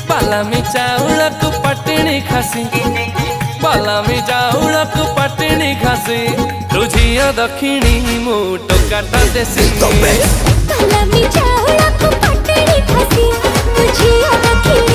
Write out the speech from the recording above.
बालामी चाउळकु पटणी खासी बालामी चाउळकु पटणी खासी तुझिया दक्षिणी मु टोकाटा देसी बालामी चाउळकु पटणी खासी तुझिया दक्षिणी